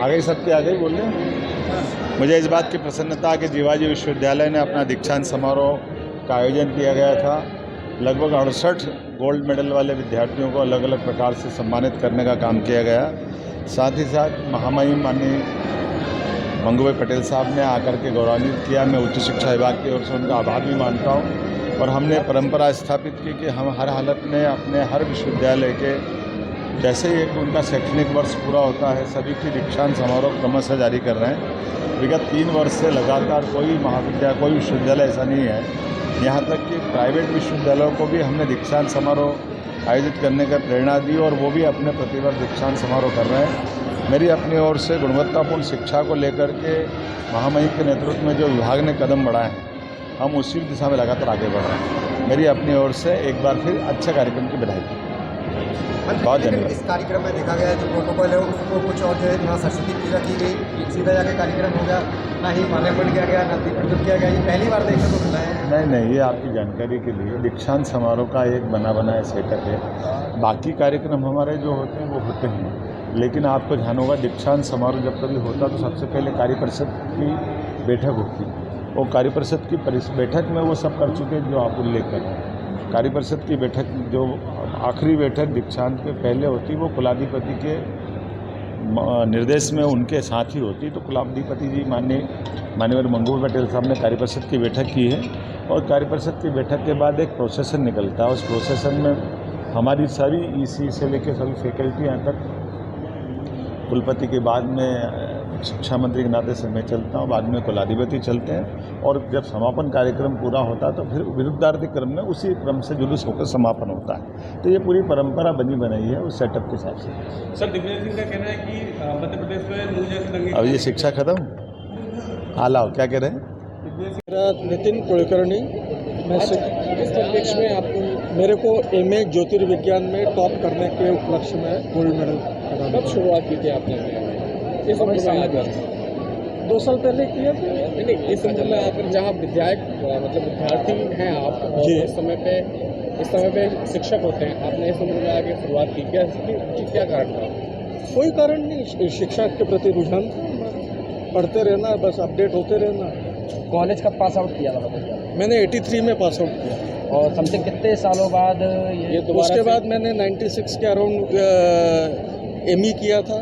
आगे सबके आगे बोल रहे हैं। मुझे इस बात की प्रसन्नता कि जीवाजी विश्वविद्यालय ने अपना दीक्षांत समारोह का आयोजन किया गया था। लगभग 68 गोल्ड मेडल वाले विद्यार्थियों को अलग अलग प्रकार से सम्मानित करने का काम किया गया। साथ ही साथ महामहिम माननीय मंगूभाई पटेल साहब ने आकर के गौरवान्वित किया। मैं उच्च शिक्षा विभाग की ओर से उनका आभार भी मानता हूँ। और हमने परंपरा स्थापित की कि हम हर हालत में अपने हर विश्वविद्यालय के जैसे ही एक उनका शैक्षणिक वर्ष पूरा होता है सभी की दीक्षांत समारोह क्रमशः जारी कर रहे हैं। विगत 3 वर्ष से लगातार कोई महाविद्यालय कोई विश्वविद्यालय ऐसा नहीं है, यहाँ तक कि प्राइवेट विश्वविद्यालयों को भी हमने दीक्षांत समारोह आयोजित करने का प्रेरणा दी और वो भी अपने प्रतिवर्ष दीक्षांत समारोह कर रहे हैं। मेरी अपनी ओर से गुणवत्तापूर्ण शिक्षा को लेकर के महामहिम के नेतृत्व में जो विभाग ने कदम बढ़ाए हैं हम उसी दिशा में लगातार आगे बढ़ रहे हैं। मेरी अपनी ओर से एक बार फिर अच्छा कार्यक्रम की बधाई। बहुत धन्यवाद। इस कार्यक्रम में देखा गया जो प्रोटोकॉल है उसको कुछ और जो है ना सरस्वती पूजा की गई, सीधा जाके कार्यक्रम हो गया, ना ही माल्यार्पण किया गया, ना दीपोत्सव किया गया। ये पहली बार देखने को मिला है। नहीं, ये आपकी जानकारी के लिए दीक्षांत समारोह का एक बना बनाया सेटअप है। बाकी कार्यक्रम हमारे जो होते हैं वो होते हैं, लेकिन आपको ध्यान होगा दीक्षांत समारोह जब कभी होता तो सबसे पहले कार्य परिषद की बैठक होती। वो कार्य परिषद की बैठक में वो सब कर चुके जो आप उल्लेख कर रहे हैं। कार्य परिषद की बैठक जो आखिरी बैठक दीक्षांत के पहले होती वो कुलाधिपति के निर्देश में उनके साथ ही होती। तो कुलाधिपति जी माननीय मंगूभाई पटेल साहब ने कार्य परिषद की बैठक की है और कार्य परिषद की बैठक के बाद एक प्रोसेसन निकलता है। उस प्रोसेसन में हमारी सारी ईसी से लेकर सभी फैकल्टी यहाँ तक कुलपति के बाद में शिक्षा मंत्री के नाते से मैं चलता हूँ, बाद में कुलाधिपति चलते हैं और जब समापन कार्यक्रम पूरा होता है तो फिर विरुद्धार्थी क्रम में उसी क्रम से जुलूस होकर समापन होता है। तो ये पूरी परंपरा बनी बनाई है उस सेटअप के हिसाब से। सर, दिग्विजय सिंह का कहना है कि मध्य प्रदेश में नूर जैसे दंगे। अब ये शिक्षा खत्म आलाओ क्या कह रहे हैं? नितिन कुलकर्णी। मैं किस परिप्रेक्ष्य में आपको मेरे को MA ज्योतिर्विज्ञान में टॉप करने के उपलक्ष्य में गोल्ड मेडल कब शुरुआत की थी आपने? इस उम्र में आज 2 साल पहले किया था। नहीं, इस उम्र में आप जहाँ मतलब विद्यार्थी हैं आप जी। इस समय पे शिक्षक होते हैं, आपने इस उम्र में आगे शुरुआत की, क्या कारण था? कोई कारण नहीं, शिक्षा के प्रति रुझान, पढ़ते रहना, बस अपडेट होते रहना। कॉलेज कब पास आउट किया था? मैंने 83 में पास आउट किया और समथिंग कितने सालों बाद ये उसके बाद मैंने 96 के अराउंड ME किया था।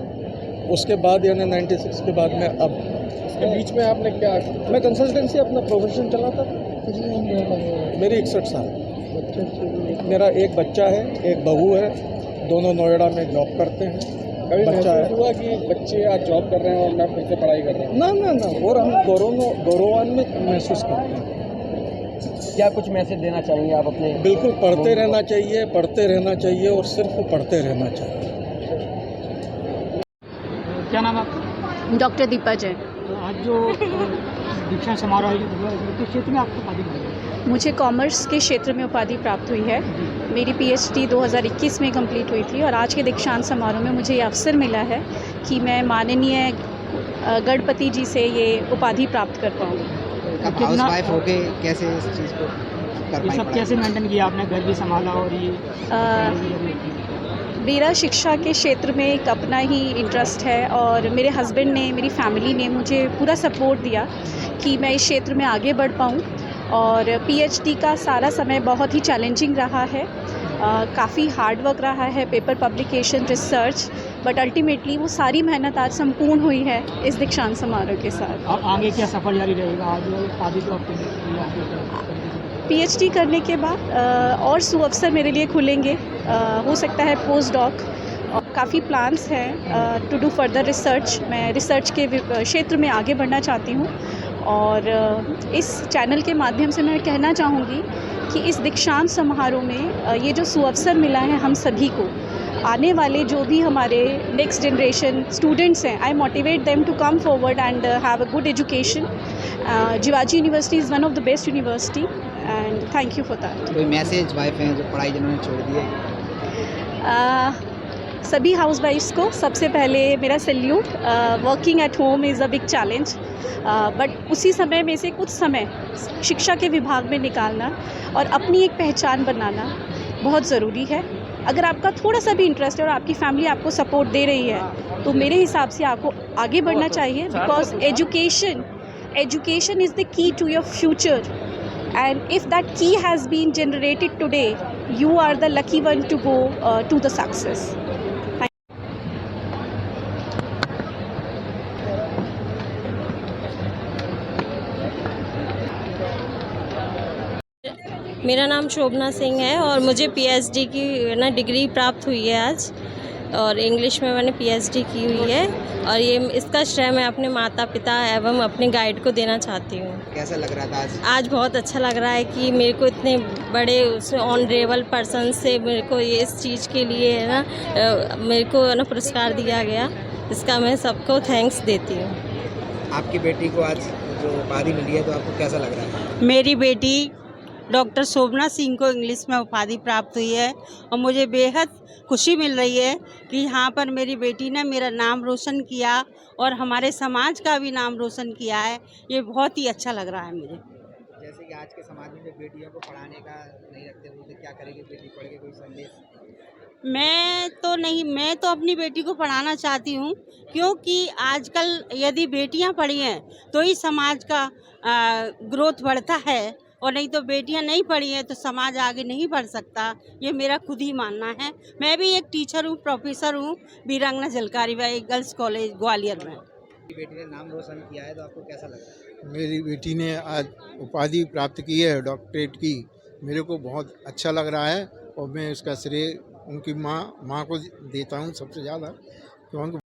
उसके बाद यानी 96 के बाद में अब इसके बीच में आपने क्या? मैं कंसल्टेंसी अपना प्रोफेशन चलाता था। मेरी 61 साल। मेरा एक बच्चा है, एक बहू है, दोनों नोएडा में जॉब करते हैं। कभी बच्चा है। महसूस हुआ कि बच्चे आज जॉब कर रहे हैं और मैं फिर से पढ़ाई कर रहा हूँ? ना, और हम गौरवान्वित महसूस करते हैं। क्या कुछ मैसेज देना चाहेंगे आप अपने? बिल्कुल पढ़ते रहना चाहिए और सिर्फ पढ़ते रहना चाहिए। क्या नाम है आपका? डॉक्टर दीपा जैन। आज जो दीक्षांत समारोह आयोजित हुआ किस क्षेत्र में आपको उपाधि मिली? मुझे कॉमर्स के क्षेत्र में उपाधि प्राप्त हुई है। मेरी PhD 2021 में कंप्लीट हुई थी और आज के दीक्षांत समारोह में मुझे ये अवसर मिला है कि मैं माननीय गणपति जी से ये उपाधि प्राप्त कर पाऊँ। अब हाउसवाइफ होके कैसे इस चीज़ को कर ये सब पाई? कैसे मेंटेन किया आपने? घर भी संभाला और ये मेरा शिक्षा के क्षेत्र में एक अपना ही इंटरेस्ट है और मेरे हस्बैंड ने, मेरी फैमिली ने मुझे पूरा सपोर्ट दिया कि मैं इस क्षेत्र में आगे बढ़ पाऊँ। और PhD का सारा समय बहुत ही चैलेंजिंग रहा है, काफ़ी हार्ड वर्क रहा है, paper publication, research, but ultimately वो सारी मेहनत आज संपूर्ण हुई है इस दीक्षांत समारोह के साथ। और आगे क्या सफर जारी रहेगा? आज उपाधि तो आपको PhD करने के बाद और सुअवसर मेरे लिए खुलेंगे, हो सकता है पोस्ट डॉक, और काफ़ी प्लान्स हैं टू डू फर्दर रिसर्च। मैं रिसर्च के क्षेत्र में आगे बढ़ना चाहती हूँ और इस चैनल के माध्यम से मैं कहना चाहूँगी कि इस दीक्षांत समारोह में ये जो सुअवसर मिला है हम सभी को, आने वाले जो भी हमारे नेक्स्ट जनरेशन स्टूडेंट्स हैं, I motivate them to come forward and have a good education. Jiwaji university is one of the best university and thank you for that. कोई मैसेज वाइफ हैं जो पढ़ाई जिन्होंने छोड़ दी है? सभी हाउस वाइफ्स को सबसे पहले मेरा salute. Working at home is a big challenge, but उसी समय में से कुछ समय शिक्षा के विभाग में निकालना और अपनी एक पहचान बनाना बहुत ज़रूरी है। अगर आपका थोड़ा सा भी इंटरेस्ट है और आपकी फैमिली आपको सपोर्ट दे रही है तो मेरे हिसाब से आपको आगे बढ़ना चाहिए, because education is the key to your future, and if that key has been generated today, you are the lucky one to go to the success. मेरा नाम शोभना सिंह है और मुझे पीएचडी की ना डिग्री प्राप्त हुई है आज, और इंग्लिश में मैंने पीएचडी की हुई है, और ये इसका श्रेय मैं अपने माता पिता एवं अपने गाइड को देना चाहती हूँ। कैसा लग रहा था आज? आज बहुत अच्छा लग रहा है कि मेरे को इतने बड़े ऑनरेबल पर्सन से मेरे को ये इस चीज़ के लिए है ना मेरे को ना पुरस्कार दिया गया, इसका मैं सबको थैंक्स देती हूँ। आपकी बेटी को आज जो उपाधि मिली है तो आपको कैसा लग रहा है? मेरी बेटी डॉक्टर शोभना सिंह को इंग्लिश में उपाधि प्राप्त हुई है और मुझे बेहद खुशी मिल रही है कि यहाँ पर मेरी बेटी ने मेरा नाम रोशन किया और हमारे समाज का भी नाम रोशन किया है। ये बहुत ही अच्छा लग रहा है मुझे। जैसे कि आज के समाज में जो बेटियों को पढ़ाने का नहीं रखते वो तो क्या करेगी बेटी पढ़ के, कोई संदेश? मैं तो अपनी बेटी को पढ़ाना चाहती हूँ, क्योंकि आजकल यदि बेटियाँ पढ़ी हैं तो ही समाज का ग्रोथ बढ़ता है, और नहीं तो बेटियां नहीं पढ़ी हैं तो समाज आगे नहीं बढ़ सकता। ये मेरा खुद ही मानना है। मैं भी एक टीचर हूँ, प्रोफेसर हूँ वीरांगना झलकारी बाई गर्ल्स कॉलेज ग्वालियर में। बेटी ने नाम रोशन किया है तो आपको कैसा लगा? मेरी बेटी ने आज उपाधि प्राप्त की है डॉक्टरेट की, मेरे को बहुत अच्छा लग रहा है और मैं इसका श्रेय उनकी माँ को देता हूँ सबसे ज़्यादा, क्योंकि